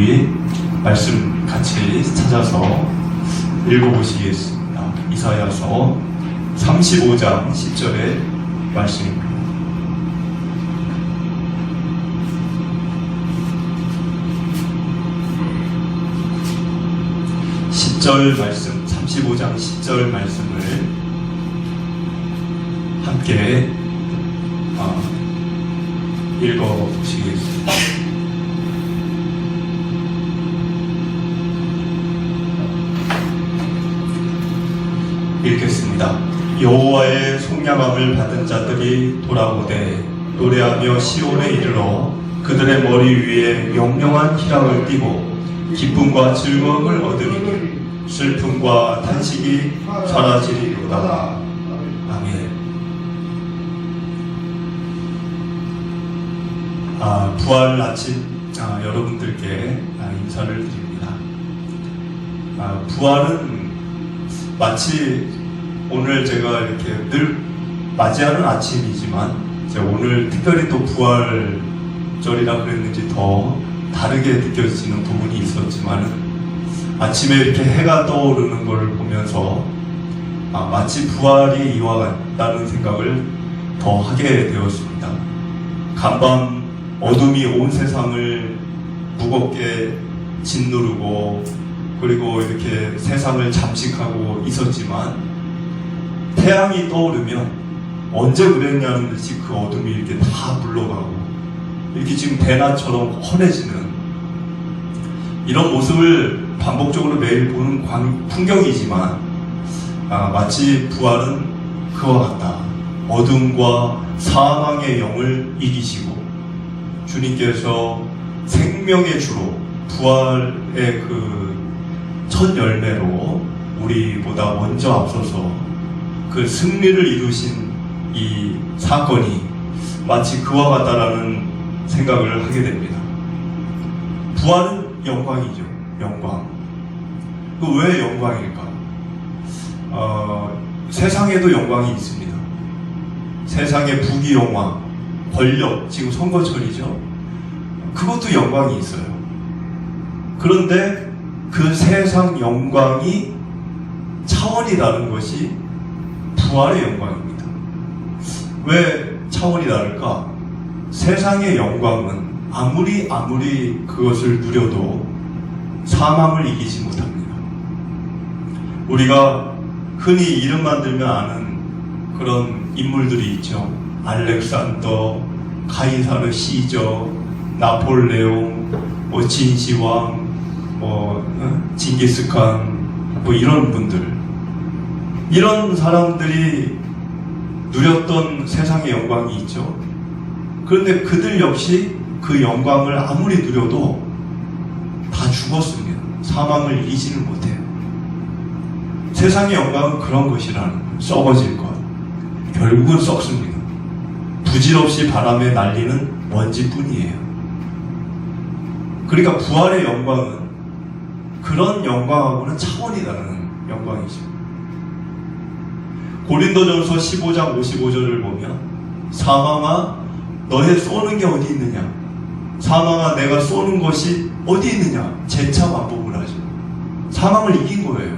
우리 말씀 같이 찾아서 읽어보시겠습니다. 이사야서 35장 10절의 말씀입니다. 말씀, 35장 10절 말씀을 함께 읽어보시겠습니다. 읽겠습니다. 여호와의 속량함을 받은 자들이 돌아오되 노래하며 시온에 이르러 그들의 머리 위에 영영한 희락을 띠고 기쁨과 즐거움을 얻으리니 슬픔과 탄식이 사라지리로다. 아멘. 부활 아침 여러분들께 인사를 드립니다. 부활은 마치 오늘 제가 이렇게 늘 맞이하는 아침이지만 오늘 특별히 또 부활절이라 그랬는지 더 다르게 느껴지는 부분이 있었지만 아침에 이렇게 해가 떠오르는 것을 보면서 마치 부활이 이와 같다는 생각을 더 하게 되었습니다. 간밤 어둠이 온 세상을 무겁게 짓누르고 그리고 이렇게 세상을 잠식하고 있었지만 태양이 떠오르면 언제 그랬냐는 듯이 그 어둠이 이렇게 다 물러가고 이렇게 지금 대낮처럼 환해지는 이런 모습을 반복적으로 매일 보는 풍경이지만 마치 부활은 그와 같다. 어둠과 사망의 영을 이기시고 주님께서 생명의 주로 부활의 그 첫 열매로 우리보다 먼저 앞서서 그 승리를 이루신 이 사건이 마치 그와 같다라는 생각을 하게 됩니다. 부활은 영광이죠. 영광. 그 왜 영광일까? 세상에도 영광이 있습니다. 세상의 부귀영화, 권력, 지금 선거철이죠. 그것도 영광이 있어요. 그런데 그 세상 영광이 차원이 다른 것이 부활의 영광입니다. 왜 차원이 다를까? 세상의 영광은 아무리 그것을 누려도 사망을 이기지 못합니다. 우리가 흔히 이름만 들면 아는 그런 인물들이 있죠. 알렉산더, 카이사르 시저, 나폴레옹, 진시황, 징기스칸, 이런 분들. 이런 사람들이 누렸던 세상의 영광이 있죠. 그런데 그들 역시 그 영광을 아무리 누려도 다 죽었습니다. 사망을 이기지를 못해요. 세상의 영광은 그런 것이라는 거예요. 썩어질 것. 결국은 썩습니다. 부질없이 바람에 날리는 먼지뿐이에요. 그러니까 부활의 영광은 그런 영광하고는 차원이 다른 영광이죠. 고린도전서 15장 55절을 보면 사망아 너의 쏘는 게 어디 있느냐? 사망아 내가 쏘는 것이 어디 있느냐? 재차 반복을 하죠. 사망을 이긴 거예요.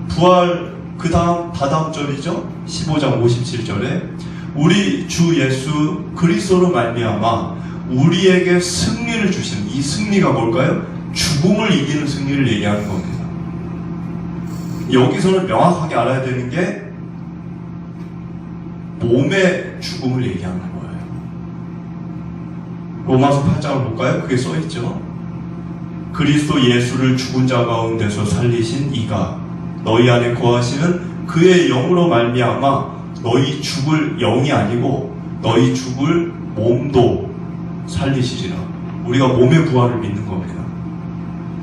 부활 그 다음 다다음 절이죠. 15장 57절에 우리 주 예수 그리스도로 말미암아 우리에게 승리를 주시는 이 승리가 뭘까요? 죽음을 이기는 승리를 얘기하는 겁니다. 여기서는 명확하게 알아야 되는 게 몸의 죽음을 얘기하는 거예요. 로마서 8장을 볼까요? 그게 써있죠. 그리스도 예수를 죽은 자 가운데서 살리신 이가 너희 안에 거하시는 그의 영으로 말미암아 너희 죽을 영이 아니고 너희 죽을 몸도 살리시리라. 우리가 몸의 부활을 믿는 겁니다.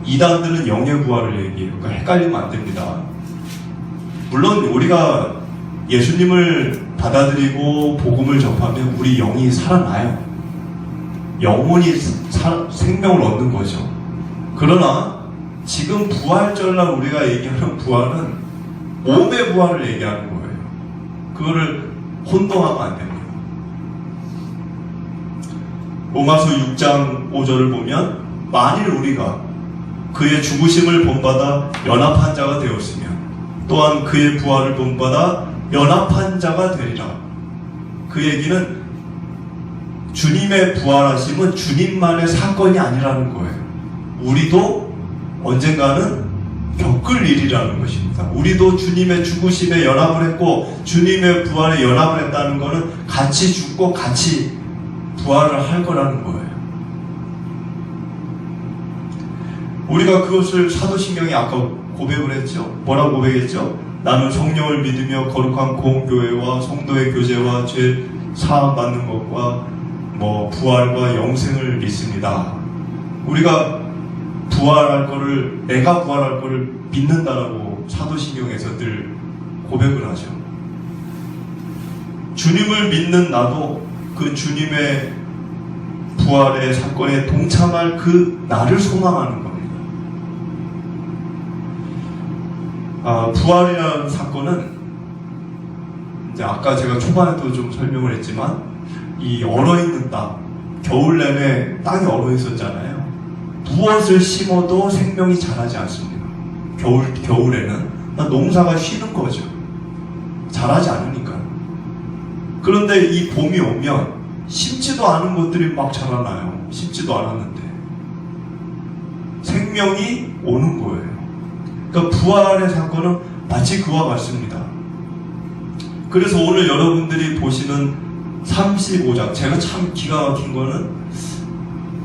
이단들은 영의 부활을 얘기해요. 그러니까 헷갈리면 안 됩니다. 물론 우리가 예수님을 받아들이고 복음을 접하면 우리 영이 살아나요. 영혼이 생명을 얻는 거죠. 그러나 지금 부활절날 우리가 얘기하는 부활은 몸의 부활을 얘기하는 거예요. 그거를 혼동하면 안 됩니다. 로마서 6장 5절을 보면 만일 우리가 그의 죽으심을 본받아 연합한 자가 되었으면 또한 그의 부활을 본받아 연합한 자가 되리라. 그 얘기는 주님의 부활하심은 주님만의 사건이 아니라는 거예요. 우리도 언젠가는 겪을 일이라는 것입니다. 우리도 주님의 죽으심에 연합을 했고 주님의 부활에 연합을 했다는 것은 같이 죽고 같이 부활을 할 거라는 거예요. 우리가 그것을 사도신경에 아까 고백을 했죠. 뭐라고 고백했죠? 나는 성령을 믿으며 거룩한 공교회와 성도의 교제와 죄 사함 받는 것과 부활과 영생을 믿습니다. 우리가 부활할 거를, 내가 부활할 거를 믿는다라고 사도신경에서 늘 고백을 하죠. 주님을 믿는 나도 그 주님의 부활의 사건에 동참할 그 나를 소망하는 겁니다. 부활이라는 사건은 이제 아까 제가 초반에도 좀 설명을 했지만 이 얼어있는 땅, 겨울 내내 땅이 얼어있었잖아요. 무엇을 심어도 생명이 자라지 않습니다. 겨울에는 농사가 쉬는 거죠. 자라지 않으니까. 그런데 이 봄이 오면 심지도 않은 것들이 막 자라나요. 심지도 않았는데 생명이 오는 거예요. 그러니까 부활의 사건은 마치 그와 같습니다. 그래서 오늘 여러분들이 보시는 35장, 제가 참 기가 막힌 거는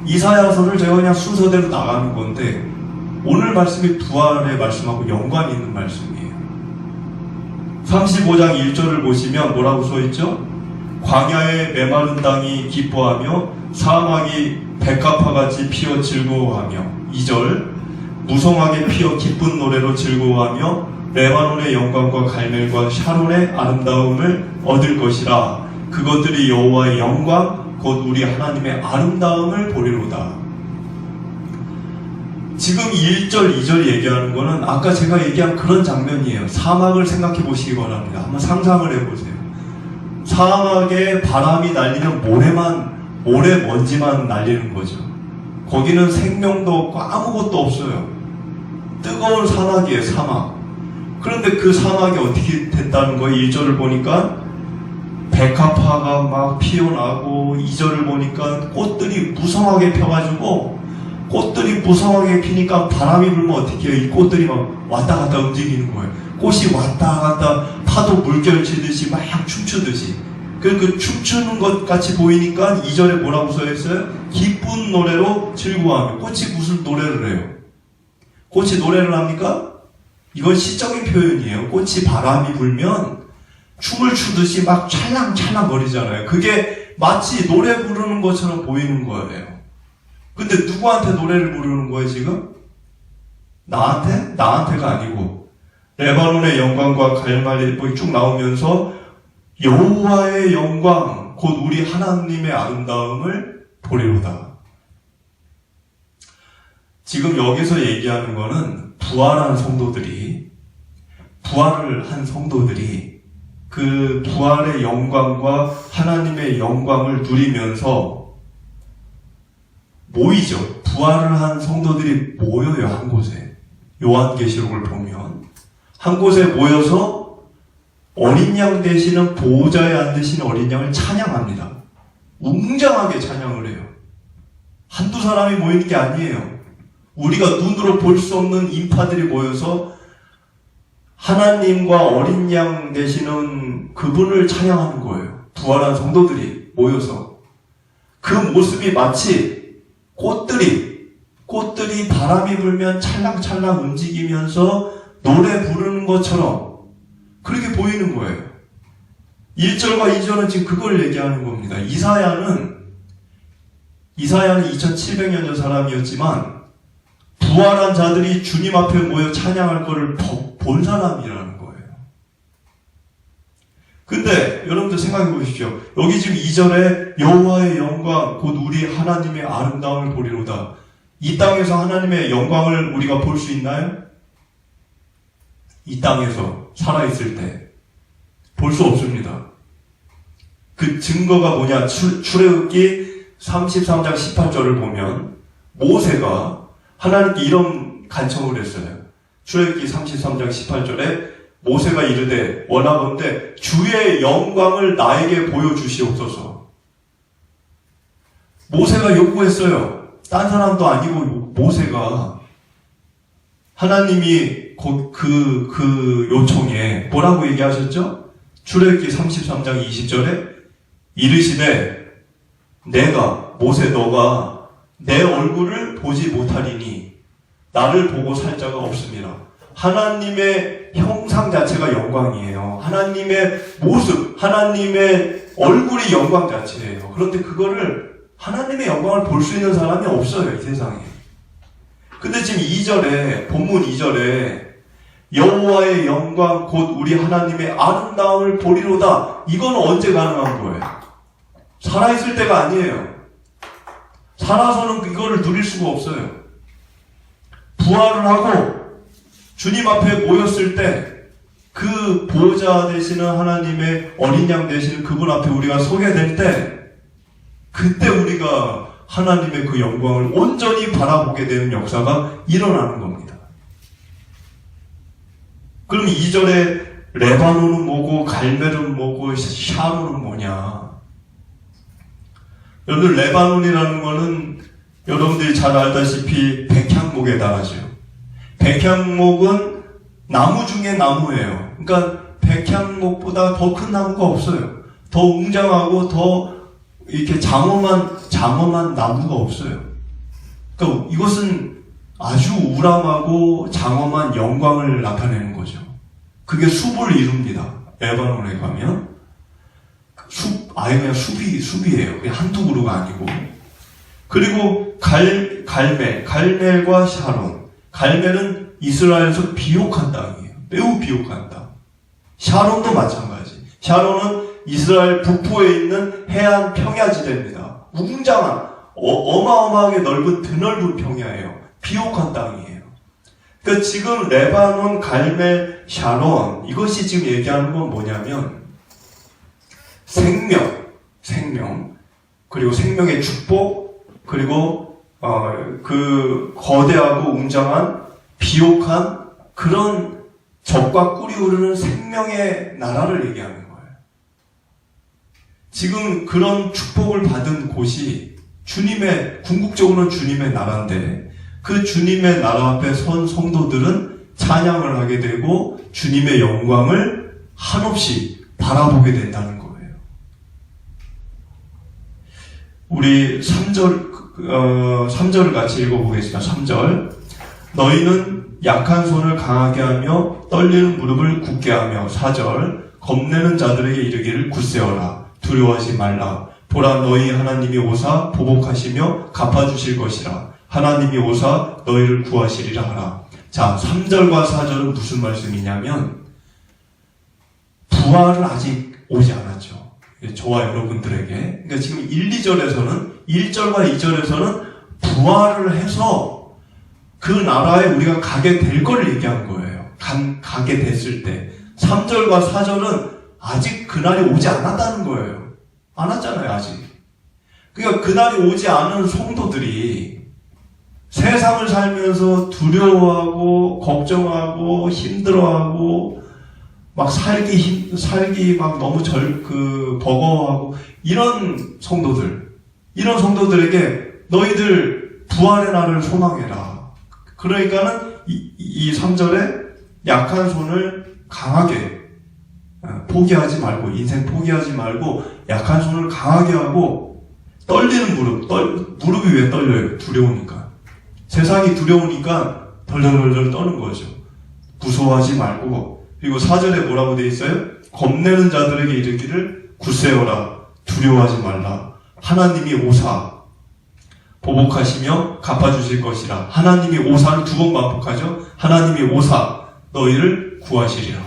이사야서를 제가 그냥 순서대로 나가는 건데 오늘 말씀이 부활의 말씀하고 연관이 있는 말씀이에요. 35장 1절을 보시면 뭐라고 써있죠? 광야의 메마른 땅이 기뻐하며 사막이 백합화같이 피어 즐거워하며 2절 무성하게 피어 기쁜 노래로 즐거워하며 레바논의 영광과 갈멜과 샤론의 아름다움을 얻을 것이라. 그것들이 여호와의 영광 곧 우리 하나님의 아름다움을 보리로다. 지금 1절, 2절 얘기하는 거는 아까 제가 얘기한 그런 장면이에요. 사막을 생각해 보시기 바랍니다. 한번 상상을 해보세요. 사막에 바람이 날리면 모래 먼지만 날리는 거죠. 거기는 생명도 없고 아무것도 없어요. 뜨거운 사막이에요, 사막. 그런데 그 사막이 어떻게 됐다는 거예요? 1절을 보니까 백합화가 막 피어나고 2절을 보니까 꽃들이 무성하게 펴가지고 꽃들이 무성하게 피니까 바람이 불면 어떻게 해요? 이 꽃들이 막 왔다 갔다 움직이는 거예요. 꽃이 왔다 갔다 파도 물결 치듯이 막 춤추듯이. 그 춤추는 것 같이 보이니까 2절에 뭐라고 써있어요? 기쁜 노래로 즐거워하며. 꽃이 무슨 노래를 해요? 꽃이 노래를 합니까? 이건 시적인 표현이에요. 꽃이 바람이 불면 춤을 추듯이 막 찰랑찰랑 거리잖아요. 그게 마치 노래 부르는 것처럼 보이는 거예요. 근데 누구한테 노래를 부르는 거예요, 지금? 나한테? 나한테가 아니고 레바논의 영광과 갈멜이 쭉 나오면서 여호와의 영광 곧 우리 하나님의 아름다움을 보리로다. 지금 여기서 얘기하는 거는 부활을 한 성도들이 그 부활의 영광과 하나님의 영광을 누리면서 모이죠. 부활을 한 성도들이 모여요, 한 곳에. 요한계시록을 보면 한 곳에 모여서 어린 양 되시는 보호자에 앉으신 어린 양을 찬양합니다. 웅장하게 찬양을 해요. 한두 사람이 모이는 게 아니에요. 우리가 눈으로 볼 수 없는 인파들이 모여서 하나님과 어린 양 되시는 그분을 찬양하는 거예요. 부활한 성도들이 모여서. 그 모습이 마치 꽃들이 바람이 불면 찰랑찰랑 움직이면서 노래 부르는 것처럼 그렇게 보이는 거예요. 1절과 2절은 지금 그걸 얘기하는 겁니다. 이사야는 2700년 전 사람이었지만 부활한 자들이 주님 앞에 모여 찬양할 것을 본 사람이라는 거예요. 근데 여러분들 생각해 보십시오. 여기 지금 2절에 여호와의 영광 곧 우리 하나님의 아름다움을 보리로다. 이 땅에서 하나님의 영광을 우리가 볼 수 있나요? 이 땅에서 살아있을 때 볼 수 없습니다. 그 증거가 뭐냐? 출애굽기 33장 18절을 보면 모세가 하나님께 이런 간청을 했어요. 출애굽기 33장 18절에 모세가 이르되 원하건대 주의 영광을 나에게 보여주시옵소서. 모세가 요구했어요. 딴 사람도 아니고 모세가. 하나님이 그 요청에 뭐라고 얘기하셨죠? 출애굽기 33장 20절에 이르시되 내가 모세 너가 내 얼굴을 보지 못하리니 나를 보고 살 자가 없습니다. 하나님의 형상 자체가 영광이에요. 하나님의 모습, 하나님의 얼굴이 영광 자체예요. 그런데 그거를 하나님의 영광을 볼 수 있는 사람이 없어요, 이 세상에. 근데 지금 2절에, 본문 2절에 여호와의 영광 곧 우리 하나님의 아름다움을 보리로다. 이건 언제 가능한 거예요? 살아있을 때가 아니에요. 살아서는 이거를 누릴 수가 없어요. 부활을 하고 주님 앞에 모였을 때 그 보호자 되시는 하나님의 어린 양 되시는 그분 앞에 우리가 서게 될 때 그때 우리가 하나님의 그 영광을 온전히 바라보게 되는 역사가 일어나는 겁니다. 그럼 2절에 레바논은 뭐고 갈멜은 뭐고 샤론은 뭐냐? 여러분 레바논이라는 거는 여러분들이 잘 알다시피 백향목에 해당하죠. 백향목은 나무 중에 나무예요. 그러니까 백향목보다 더 큰 나무가 없어요. 더 웅장하고 더 이렇게 장엄한 나무가 없어요. 그러니까 이것은 아주 우람하고 장엄한 영광을 나타내는 거죠. 그게 숲을 이룹니다. 레바논에 가면 아예 그냥 숲이에요. 그냥 한두 그루가 아니고. 그리고 갈멜과 샤론. 갈멜은 이스라엘에서 비옥한 땅이에요. 매우 비옥한 땅. 샤론도 마찬가지. 샤론은 이스라엘 북부에 있는 해안 평야지대입니다. 웅장한 어마어마하게 넓은 드넓은 평야예요. 비옥한 땅이에요. 그러니까 지금 레바논, 갈멜, 샤론 이것이 지금 얘기하는 건 뭐냐면 생명 그리고 생명의 축복 그리고 그 거대하고 웅장한 비옥한 그런 젖과 꿀이 흐르는 생명의 나라를 얘기하는 거예요. 지금 그런 축복을 받은 곳이 궁극적으로는 주님의 나라인데 그 주님의 나라 앞에 선 성도들은 찬양을 하게 되고 주님의 영광을 한없이 바라보게 된다는 거예요. 우리 3절을 같이 읽어보겠습니다. 3절. 너희는 약한 손을 강하게 하며 떨리는 무릎을 굳게 하며 4절. 겁내는 자들에게 이르기를 굳세어라. 두려워하지 말라. 보라 너희 하나님이 오사 보복하시며 갚아주실 것이라. 하나님이 오사 너희를 구하시리라 하라. 자, 3절과 4절은 무슨 말씀이냐면 부활은 아직 오지 않았죠. 저와 여러분들에게. 그러니까 지금 1, 2절에서는 1절과 2절에서는 부활을 해서 그 나라에 우리가 가게 될 걸 얘기한 거예요. 가게 됐을 때. 3절과 4절은 아직 그날이 오지 않았다는 거예요. 안 왔잖아요, 아직. 그러니까 그날이 오지 않은 성도들이 세상을 살면서 두려워하고 걱정하고 힘들어하고 막 살기 막 너무 버거워하고 이런 성도들에게 너희들 부활의 날을 소망해라. 그러니까는 이 3절에 약한 손을 강하게 포기하지 말고 인생 포기하지 말고 약한 손을 강하게 하고 떨리는 무릎이 왜 떨려요? 두려우니까. 세상이 두려우니까 덜덜덜 떠는 거죠. 무서워하지 말고. 그리고 4절에 뭐라고 되어 있어요? 겁내는 자들에게 이르기를 굳세어라. 두려워하지 말라. 하나님이 오사 보복하시며 갚아주실 것이라. 하나님이 오사를 2번 반복하죠. 하나님이 오사 너희를 구하시리라.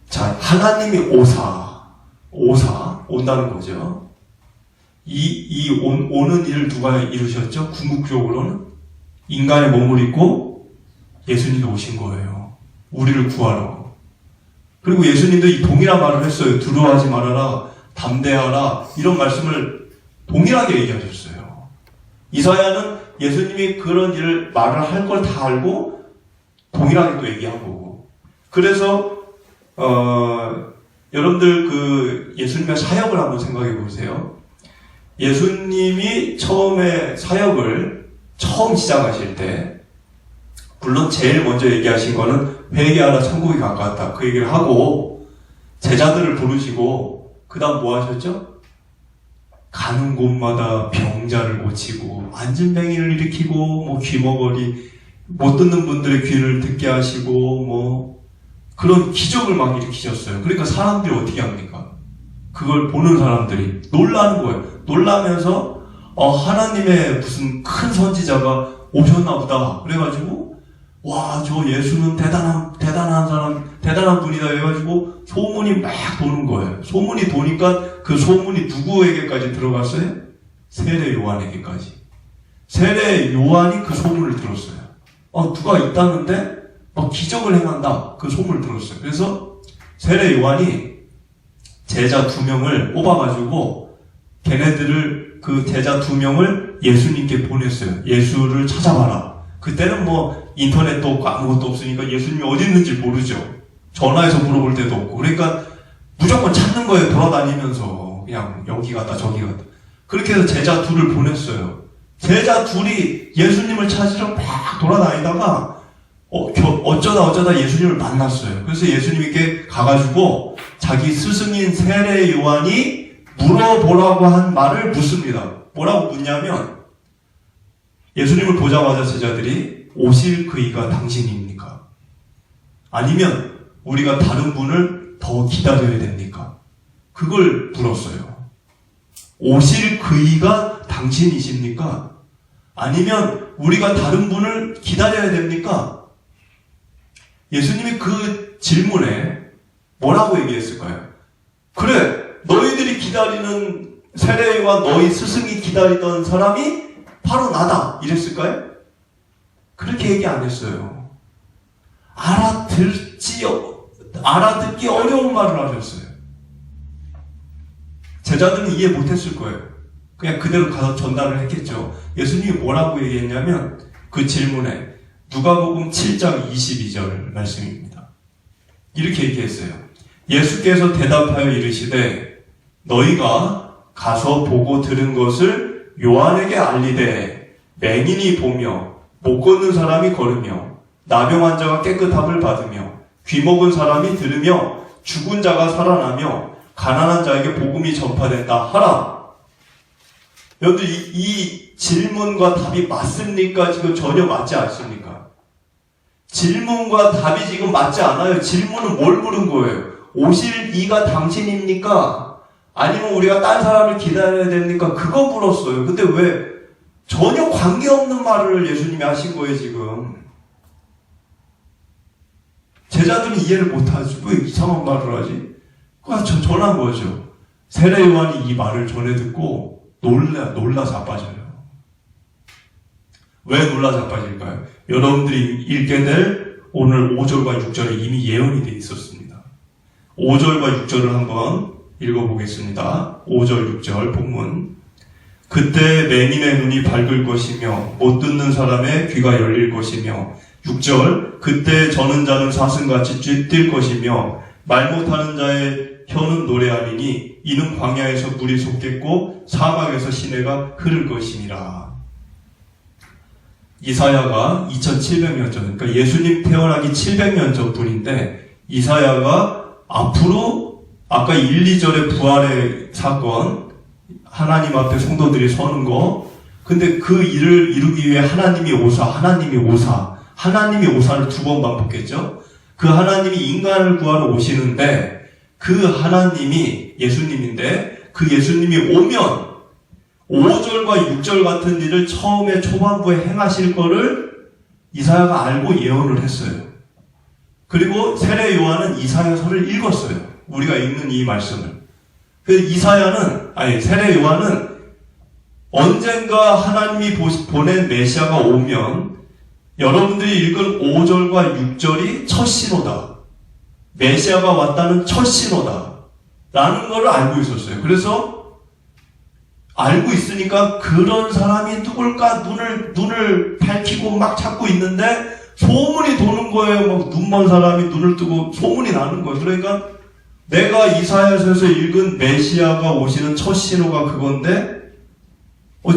자, 하나님이 오사 온다는 거죠. 오는 일을 누가 이루셨죠? 궁극적으로는 인간의 몸을 입고 예수님이 오신 거예요. 우리를 구하러. 그리고 예수님도 이 동일한 말을 했어요. 두려워하지 말아라, 담대하라, 이런 말씀을 동일하게 얘기하셨어요. 이사야는 예수님이 그런 일을 말을 할 걸 다 알고 동일하게 또 얘기하고. 그래서 여러분들 그 예수님의 사역을 한번 생각해 보세요. 예수님이 처음에 사역을 처음 시작하실 때 물론 제일 먼저 얘기하신 거는 회개하라 천국이 가까웠다 그 얘기를 하고 제자들을 부르시고 그 다음 뭐 하셨죠? 가는 곳마다 병자를 고치고 안진뱅이를 일으키고 뭐 귀머거리 못 듣는 분들의 귀를 듣게 하시고 뭐 그런 기적을 막 일으키셨어요. 그러니까 사람들이 어떻게 합니까? 그걸 보는 사람들이 놀라는 거예요. 놀라면서 하나님의 무슨 큰 선지자가 오셨나 보다. 그래가지고 와, 저 예수는 대단한 사람, 대단한 분이다 해가지고 소문이 막 도는 거예요. 소문이 도니까 그 소문이 누구에게까지 들어갔어요? 세례 요한에게까지. 세례 요한이 그 소문을 들었어요. 누가 있다는데 막 기적을 행한다. 그 소문을 들었어요. 그래서 세례 요한이 제자 2명을 뽑아가지고 걔네들을 그 제자 2명을 예수님께 보냈어요. 예수를 찾아봐라. 그때는 뭐 인터넷도 없고 아무것도 없으니까 예수님이 어디 있는지 모르죠. 전화해서 물어볼 때도 없고. 그러니까 무조건 찾는 거예요. 돌아다니면서 그냥 여기 갔다 저기 갔다. 그렇게 해서 제자 2를 보냈어요. 제자 2이 예수님을 찾으러 막 돌아다니다가 어쩌다 예수님을 만났어요. 그래서 예수님께 가가지고 자기 스승인 세례 요한이 물어보라고 한 말을 묻습니다. 뭐라고 묻냐면 예수님을 보자마자 제자들이 오실 그이가 당신입니까? 아니면 우리가 다른 분을 더 기다려야 됩니까? 그걸 물었어요. 오실 그이가 당신이십니까? 아니면 우리가 다른 분을 기다려야 됩니까? 예수님이 그 질문에 뭐라고 얘기했을까요? 그래, 너희들이 기다리는 세례와 너희 스승이 기다리던 사람이 바로 나다. 이랬을까요? 그렇게 얘기 안 했어요. 알아듣기 어려운 말을 하셨어요. 제자들은 이해 못했을 거예요. 그냥 그대로 가서 전달을 했겠죠. 예수님이 뭐라고 얘기했냐면 그 질문에 누가복음 7장 22절 말씀입니다. 이렇게 얘기했어요. 예수께서 대답하여 이르시되 너희가 가서 보고 들은 것을 요한에게 알리되 맹인이 보며 못 걷는 사람이 걸으며 나병 환자가 깨끗함을 받으며 귀 먹은 사람이 들으며 죽은 자가 살아나며 가난한 자에게 복음이 전파된다 하라. 여러분들 이 질문과 답이 맞습니까? 지금 전혀 맞지 않습니까? 질문과 답이 지금 맞지 않아요. 질문은 뭘 물은 거예요? 오실 이가 당신입니까? 아니면 우리가 딴 사람을 기다려야 됩니까? 그거 물었어요. 근데 왜 전혀 관계없는 말을 예수님이 하신 거예요, 지금. 제자들은 이해를 못하지. 왜 이상한 말을 하지? 그냥 전한 거죠. 세례 요한이 이 말을 전해 듣고 놀라 자빠져요. 왜 놀라 자빠질까요? 여러분들이 읽게 될 오늘 5절과 6절에 이미 예언이 되어 있었습니다. 5절과 6절을 한번 읽어보겠습니다. 5절, 6절 본문. 그때 맹인의 눈이 밝을 것이며 못 듣는 사람의 귀가 열릴 것이며 6절. 그때 저는 자는 사슴같이 뛸 것이며 말 못하는 자의 혀는 노래하리니 이는 광야에서 물이 솟겠고 사막에서 시내가 흐를 것이니라. 이사야가 2700년 전, 그러니까 예수님 태어나기 700년 전 분인데 이사야가 앞으로 아까 1, 2절의 부활의 사건, 하나님 앞에 성도들이 서는 거, 근데 그 일을 이루기 위해 하나님이 오사를 2번 반복했죠. 그 하나님이 인간을 구하러 오시는데 그 하나님이 예수님인데 그 예수님이 오면 5절과 6절 같은 일을 처음에 초반부에 행하실 거를 이사야가 알고 예언을 했어요. 그리고 세례 요한은 이사야서를 읽었어요. 우리가 읽는 이 말씀을. 세례 요한은 언젠가 하나님이 보낸 메시아가 오면 여러분들이 읽은 5절과 6절이 첫 신호다. 메시아가 왔다는 첫 신호다. 라는 걸 알고 있었어요. 그래서 알고 있으니까 그런 사람이 누굴까 눈을 밝히고 막 찾고 있는데 소문이 도는 거예요. 막 눈먼 사람이 눈을 뜨고 소문이 나는 거예요. 그러니까 내가 이사야서에서 읽은 메시아가 오시는 첫 신호가 그건데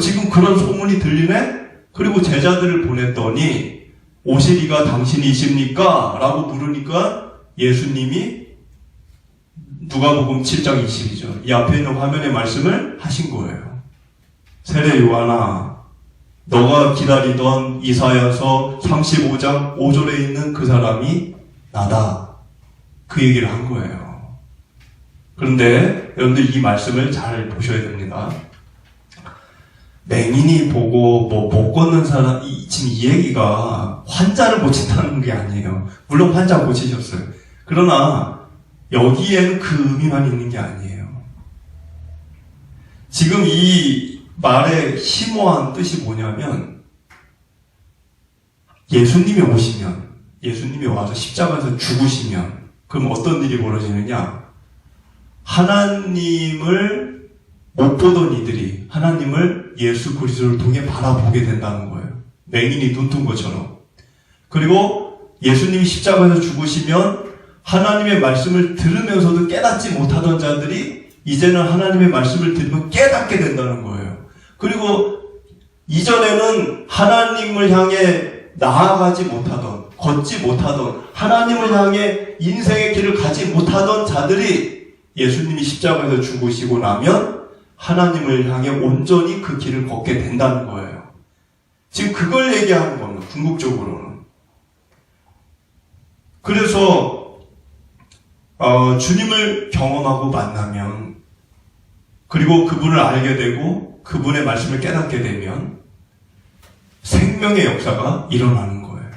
지금 그런 소문이 들리네? 그리고 제자들을 보냈더니 오실 이가 당신이십니까? 라고 물으니까 예수님이 누가복음 7장 20이죠. 이 앞에 있는 화면에 말씀을 하신 거예요. 세례 요한아, 너가 기다리던 이사야서 35장 5절에 있는 그 사람이 나다. 그 얘기를 한 거예요. 그런데 여러분들 이 말씀을 잘 보셔야 됩니다. 맹인이 보고 못 걷는 사람, 지금 이 얘기가 환자를 고친다는 게 아니에요. 물론 환자 고치셨어요. 그러나 여기에는 그 의미만 있는 게 아니에요. 지금 이 말의 심오한 뜻이 뭐냐면 예수님이 오시면, 예수님이 와서 십자가에서 죽으시면 그럼 어떤 일이 벌어지느냐? 하나님을 못 보던 이들이 하나님을 예수 그리스도를 통해 바라보게 된다는 거예요. 맹인이 눈 뜬 것처럼. 그리고 예수님이 십자가에서 죽으시면 하나님의 말씀을 들으면서도 깨닫지 못하던 자들이 이제는 하나님의 말씀을 들으면 깨닫게 된다는 거예요. 그리고 이전에는 하나님을 향해 나아가지 못하던, 걷지 못하던, 하나님을 향해 인생의 길을 가지 못하던 자들이 예수님이 십자가에서 죽으시고 나면 하나님을 향해 온전히 그 길을 걷게 된다는 거예요. 지금 그걸 얘기하는 겁니다. 궁극적으로는. 그래서 주님을 경험하고 만나면, 그리고 그분을 알게 되고 그분의 말씀을 깨닫게 되면 생명의 역사가 일어나는 거예요.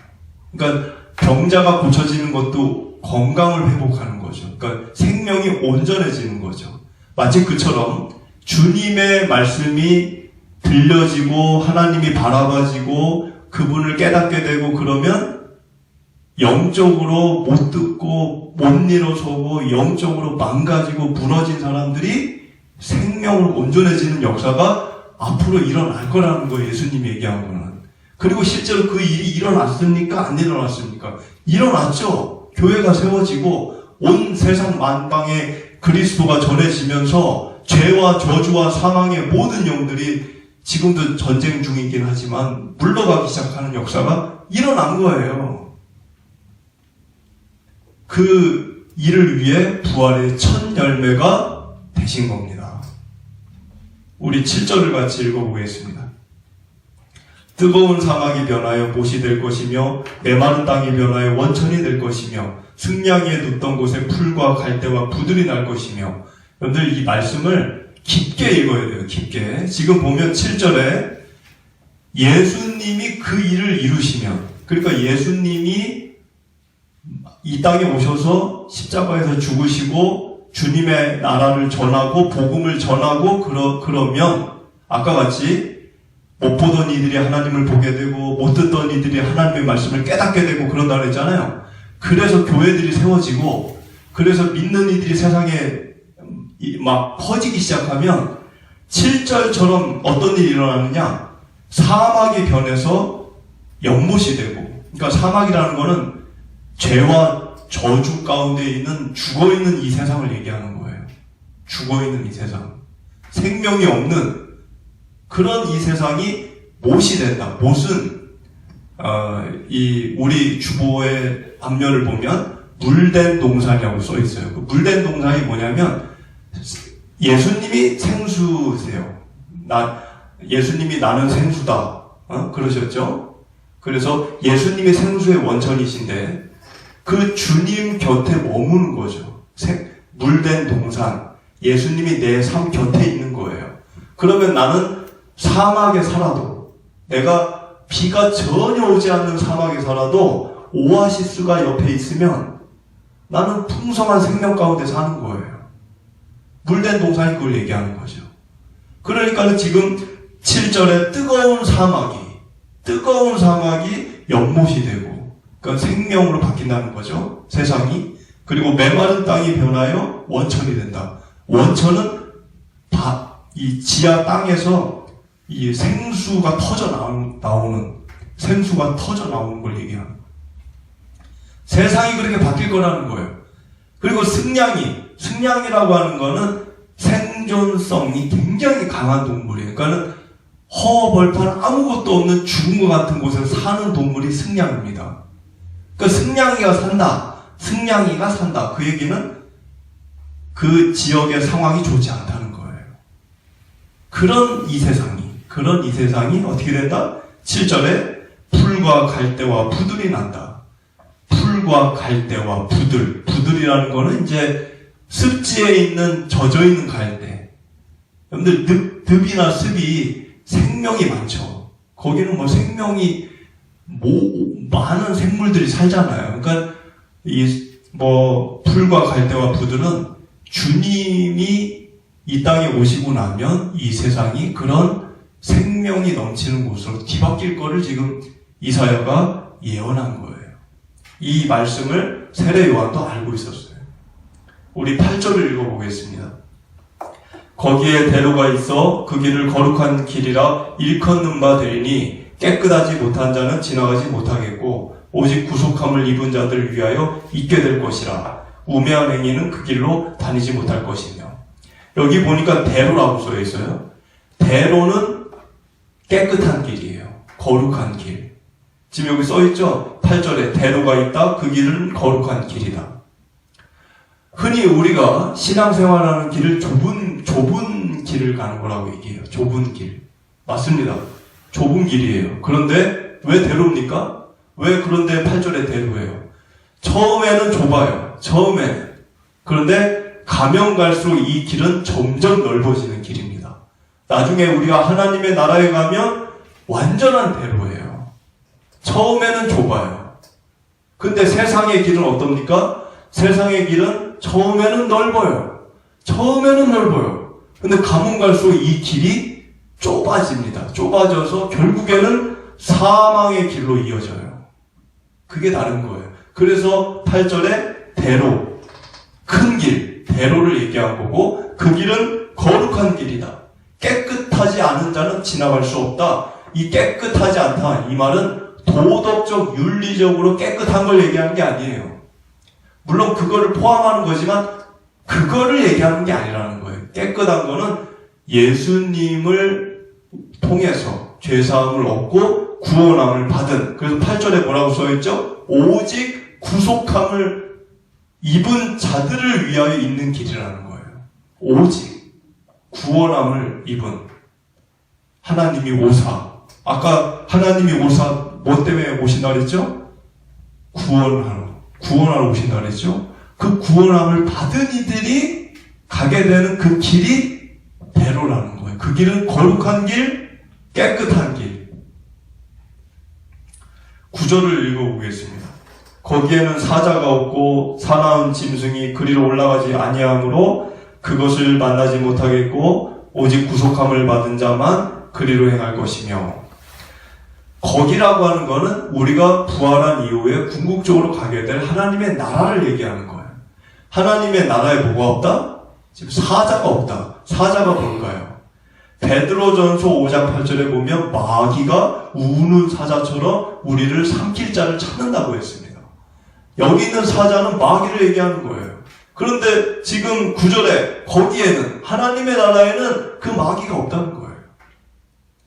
그러니까 병자가 고쳐지는 것도 건강을 회복하는 거죠. 그러니까 생명이 온전해지는 거죠. 마치 그처럼 주님의 말씀이 들려지고 하나님이 바라봐지고 그분을 깨닫게 되고 그러면 영적으로 못 듣고 못 일어서고 영적으로 망가지고 무너진 사람들이 생명으로 온전해지는 역사가 앞으로 일어날 거라는 거예요. 예수님이 얘기한 거는. 그리고 실제로 그 일이 일어났습니까? 안 일어났습니까? 일어났죠. 교회가 세워지고 온 세상 만방에 그리스도가 전해지면서 죄와 저주와 사망의 모든 영들이 지금도 전쟁 중이긴 하지만 물러가기 시작하는 역사가 일어난 거예요. 그 일을 위해 부활의 첫 열매가 되신 겁니다. 우리 7절을 같이 읽어보겠습니다. 뜨거운 사막이 변하여 못이 될 것이며 메마른 땅이 변하여 원천이 될 것이며 승냥이에 눕던 곳에 풀과 갈대와 부들이 날 것이며. 여러분들 이 말씀을 깊게 읽어야 돼요. 깊게. 지금 보면 7절에 예수님이 그 일을 이루시면, 그러니까 예수님이 이 땅에 오셔서 십자가에서 죽으시고 주님의 나라를 전하고 복음을 전하고 그러면 아까 같이 못 보던 이들이 하나님을 보게 되고 못 듣던 이들이 하나님의 말씀을 깨닫게 되고 그런다 그랬잖아요. 그래서 교회들이 세워지고 그래서 믿는 이들이 세상에 막 퍼지기 시작하면 7절처럼 어떤 일이 일어나느냐, 사막이 변해서 연못이 되고, 그러니까 사막이라는 거는 죄와 저주 가운데 있는 죽어있는 이 세상을 얘기하는 거예요. 죽어있는 이 세상, 생명이 없는 그런 이 세상이 못이 된다. 못은 우리 주보의 앞면을 보면 물된 동산이라고 써 있어요. 그 물된 동산이 뭐냐면 예수님이 생수세요. 예수님이 나는 생수다. 그러셨죠? 그래서 예수님이 생수의 원천이신데 그 주님 곁에 머무는 거죠. 물된 동산. 예수님이 내 삶 곁에 있는 거예요. 그러면 나는 사막에 살아도, 내가 비가 전혀 오지 않는 사막에 살아도 오아시스가 옆에 있으면 나는 풍성한 생명 가운데 사는 거예요. 물된 동산이 그걸 얘기하는 거죠. 그러니까 지금 7절에 뜨거운 사막이 연못이 되고, 그러니까 생명으로 바뀐다는 거죠. 세상이. 그리고 메마른 땅이 변하여 원천이 된다. 원천은 이 지하 땅에서 이 생수가 터져 나오는 걸 얘기하는 거예요. 세상이 그렇게 바뀔 거라는 거예요. 그리고 승냥이라고 하는 거는 생존성이 굉장히 강한 동물이에요. 그러니까는 허벌판 아무것도 없는 죽은 것 같은 곳에서 사는 동물이 승냥입니다. 그러니까 승냥이가 산다. 그 얘기는 그 지역의 상황이 좋지 않다는 거예요. 그런 이 세상이 어떻게 된다? 7절에 풀과 갈대와 부들이 난다. 풀과 갈대와 부들이라는 거는 이제 습지에 있는 젖어있는 갈대. 여러분들 늪이나 습이 생명이 많죠. 거기는 뭐 생명이 많은 생물들이 살잖아요. 그러니까 풀과 갈대와 부들은 주님이 이 땅에 오시고 나면 이 세상이 그런 생명이 넘치는 곳으로 뒤바뀔 거를 지금 이사야가 예언한 거예요. 이 말씀을 세례 요한도 알고 있었어요. 우리 8절을 읽어보겠습니다. 거기에 대로가 있어 그 길을 거룩한 길이라 일컫는 바 되리니 깨끗하지 못한 자는 지나가지 못하겠고 오직 구속함을 입은 자들을 위하여 있게 될 것이라. 우매한 행위는 그 길로 다니지 못할 것이며. 여기 보니까 대로라고 써 있어요. 대로는 깨끗한 길이에요. 거룩한 길. 지금 여기 써 있죠? 8절에 대로가 있다. 그 길은 거룩한 길이다. 흔히 우리가 신앙생활하는 길을 좁은 길을 가는 거라고 얘기해요. 좁은 길. 맞습니다. 좁은 길이에요. 그런데 왜 대로입니까? 왜 그런데 8절에 대로예요? 처음에는 좁아요. 그런데 가면 갈수록 이 길은 점점 넓어지는 길입니다. 나중에 우리가 하나님의 나라에 가면 완전한 대로예요. 처음에는 좁아요. 근데 세상의 길은 어떻습니까? 세상의 길은 처음에는 넓어요. 근데 가면 갈수록 이 길이 좁아집니다. 좁아져서 결국에는 사망의 길로 이어져요. 그게 다른 거예요. 그래서 8절에 대로, 큰 길, 대로를 얘기한 거고 그 길은 거룩한 길이다. 깨끗하지 않은 자는 지나갈 수 없다. 이 깨끗하지 않다. 이 말은 도덕적, 윤리적으로 깨끗한 걸 얘기하는 게 아니에요. 물론 그거를 포함하는 거지만 그거를 얘기하는 게 아니라는 거예요. 깨끗한 거는 예수님을 통해서 죄사함을 얻고 구원함을 받은, 그래서 8절에 뭐라고 써있죠? 오직 구속함을 입은 자들을 위하여 있는 길이라는 거예요. 오직 구원함을 입은 하나님이 오사. 아까 하나님이 오사 뭐 때문에 오신다 그랬죠? 구원하러 오신다 그랬죠? 그 구원함을 받은 이들이 가게 되는 그 길이 대로라는 거예요. 그 길은 거룩한 길, 깨끗한 길. 9절을 읽어보겠습니다. 거기에는 사자가 없고 사나운 짐승이 그리로 올라가지 아니하므로 그것을 만나지 못하겠고 오직 구속함을 받은 자만 그리로 행할 것이며. 거기라고 하는 거는 우리가 부활한 이후에 궁극적으로 가게 될 하나님의 나라를 얘기하는 거예요. 하나님의 나라에 뭐가 없다? 지금 사자가 없다. 사자가 뭘까요? 베드로전서 5장 8절에 보면 마귀가 우는 사자처럼 우리를 삼킬 자를 찾는다고 했습니다. 여기 있는 사자는 마귀를 얘기하는 거예요. 그런데 지금 9절에 거기에는, 하나님의 나라에는 그 마귀가 없다는 거예요.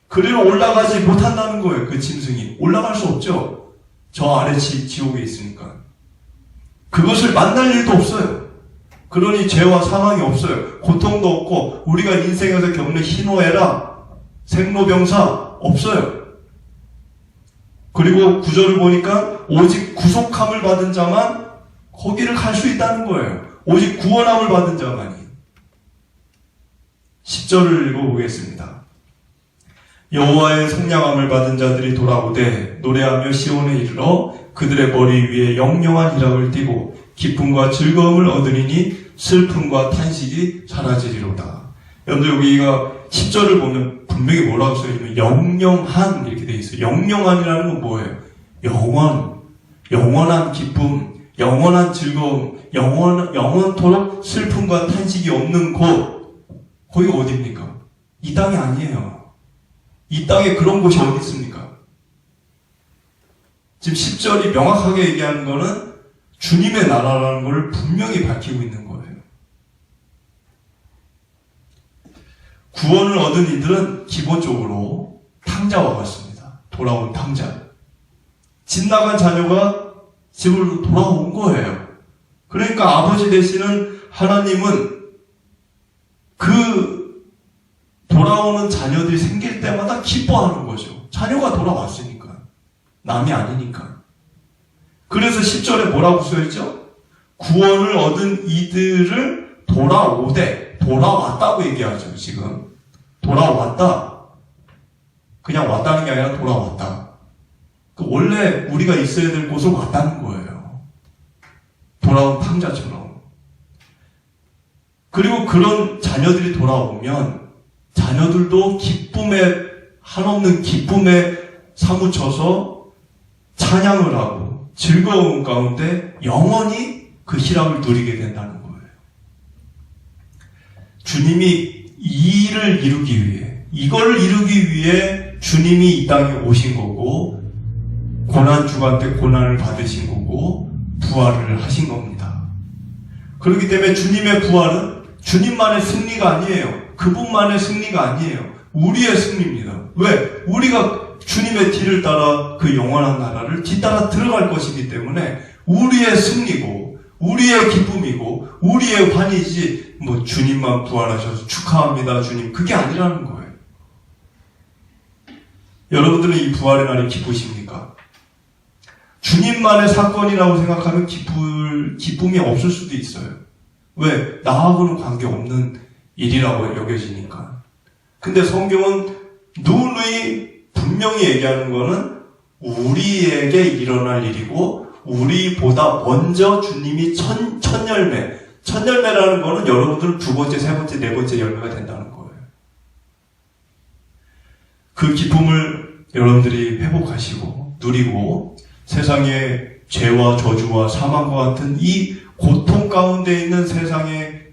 그리로 올라가지 못한다는 거예요. 그 짐승이 올라갈 수 없죠. 저 아래 지옥에 있으니까. 그것을 만날 일도 없어요. 그러니 죄와 사망이 없어요. 고통도 없고 우리가 인생에서 겪는 희노애락, 생로병사 없어요. 그리고 9절을 보니까 오직 구속함을 받은 자만 거기를 갈 수 있다는 거예요. 오직 구원함을 받은 자만이. 10절을 읽어보겠습니다. 여호와의 성량함을 받은 자들이 돌아오되 노래하며 시온에 이르러 그들의 머리 위에 영영한 희락을 띠고 기쁨과 즐거움을 얻으리니 슬픔과 탄식이 사라지리로다. 여러분들 여기가 10절을 보면 분명히 뭐라고 써있냐면 영영한 이렇게 돼 있어요. 영영한이라는 건 뭐예요? 영원한 기쁨, 영원한 즐거움, 영원토록 슬픔과 탄식이 없는 곳. 거기가 어디입니까? 이 땅이 아니에요. 이 땅에 그런 곳이 어디 있습니까? 지금 10절이 명확하게 얘기하는 거는 주님의 나라라는 걸 분명히 밝히고 있는 거예요. 구원을 얻은 이들은 기본적으로 탕자와 같습니다. 돌아온 탕자. 집 나간 자녀가 집으로 돌아온 거예요. 그러니까 아버지 되시는 하나님은 그 돌아오는 자녀들이 생길 때마다 기뻐하는 거죠. 자녀가 돌아왔으니까. 남이 아니니까. 그래서 10절에 뭐라고 써있죠? 구원을 얻은 이들을 돌아왔다고 얘기하죠, 지금. 돌아왔다. 그냥 왔다는 게 아니라 돌아왔다. 원래 우리가 있어야 될 곳을 왔다는 거예요. 돌아온 탕자처럼. 그리고 그런 자녀들이 돌아오면 자녀들도 한없는 기쁨에 사무쳐서 찬양을 하고 즐거운 가운데 영원히 그 희락을 누리게 된다는 거예요. 주님이 이 일을 이루기 위해, 이걸 이루기 위해 주님이 이 땅에 오신 거고, 고난주간 때 고난을 받으신 거고, 부활을 하신 겁니다. 그렇기 때문에 주님의 부활은 주님만의 승리가 아니에요. 그분만의 승리가 아니에요. 우리의 승리입니다. 왜? 우리가 주님의 뒤를 따라 그 영원한 나라를 뒤따라 들어갈 것이기 때문에 우리의 승리고, 우리의 기쁨이고, 우리의 환희지, 주님만 부활하셔서 축하합니다, 주님. 그게 아니라는 거예요. 여러분들은 이 부활의 날이 기쁘십니까? 주님만의 사건이라고 생각하면 기쁨이 없을 수도 있어요. 왜? 나하고는 관계없는 일이라고 여겨지니까. 근데 성경은 누누이 분명히 얘기하는 거는 우리에게 일어날 일이고, 우리보다 먼저 주님이 첫 열매라는 거는 여러분들은 두 번째, 세 번째, 네 번째 열매가 된다는 거예요. 그 기쁨을 여러분들이 회복하시고 누리고 세상의 죄와 저주와 사망과 같은 이 고통 가운데 있는 세상의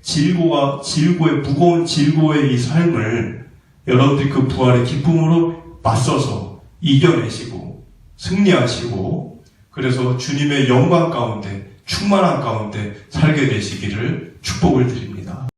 무거운 질고의 이 삶을 여러분들이 그 부활의 기쁨으로 맞서서 이겨내시고 승리하시고, 그래서 주님의 영광 가운데 충만한 가운데 살게 되시기를 축복을 드립니다.